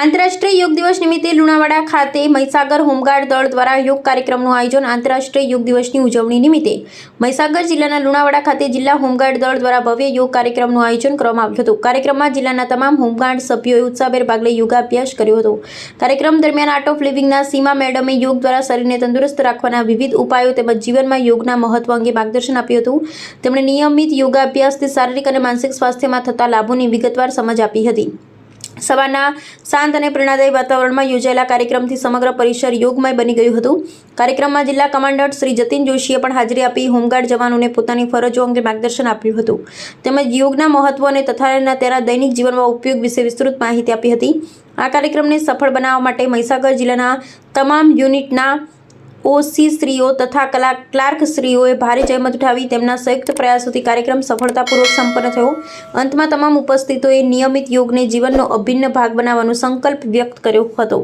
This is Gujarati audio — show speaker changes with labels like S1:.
S1: આંતરરાષ્ટ્રીય યોગ દિવસ નિમિત્તે લુણાવાડા ખાતે મહીસાગર હોમગાર્ડ દળ દ્વારા યોગ કાર્યક્રમનું આયોજન। આંતરરાષ્ટ્રીય યોગ દિવસની ઉજવણી નિમિત્તે મહીસાગર જિલ્લાના લુણાવાડા ખાતે જિલ્લા હોમગાર્ડ દળ દ્વારા ભવ્ય યોગ કાર્યક્રમનું આયોજન કરવામાં આવ્યું હતું। કાર્યક્રમમાં જિલ્લાના તમામ હોમગાર્ડ સભ્યોએ ઉત્સાહભેર ભાગ લઈ યોગાભ્યાસ કર્યો હતો। કાર્યક્રમ દરમિયાન આર્ટ ઓફ લિવિંગના સીમા મેડમે યોગ દ્વારા શરીરને તંદુરસ્ત રાખવાના વિવિધ ઉપાયો તેમજ જીવનમાં યોગના મહત્વ અંગે માર્ગદર્શન આપ્યું હતું। તેમણે નિયમિત યોગાભ્યાસથી શારીરિક અને માનસિક સ્વાસ્થ્યમાં થતા લાભોની વિગતવાર સમજ આપી હતી। સવારના શાંત અને પ્રેરણાદાયી વાતાવરણમાં યોજાયેલા કાર્યક્રમથી સમગ્ર પરિસર યોગમય બની ગયું હતું। કાર્યક્રમમાં જિલ્લા કમાન્ડન્ટ શ્રી જતીન જોશીએ પણ હાજરી આપી હોમગાર્ડ જવાનોને પોતાની ફરજો અંગે માર્ગદર્શન આપ્યું હતું તેમજ યોગના મહત્વ અને તથા તેના દૈનિક જીવનમાં ઉપયોગ વિશે વિસ્તૃત માહિતી આપી હતી। આ કાર્યક્રમને સફળ બનાવવા માટે મહીસાગર જિલ્લાના તમામ યુનિટના ઓસી શ્રીઓ તથા ક્લાર્ક શ્રીઓએ ભારે જહેમત ઉઠાવી તેમના સંયુક્ત પ્રયાસોથી કાર્યક્રમ સફળતાપૂર્વક સંપન્ન થયો। અંતમાં તમામ ઉપસ્થિતોએ નિયમિત યોગને જીવનનો અભિન્ન ભાગ બનાવવાનો સંકલ્પ વ્યક્ત કર્યો હતો।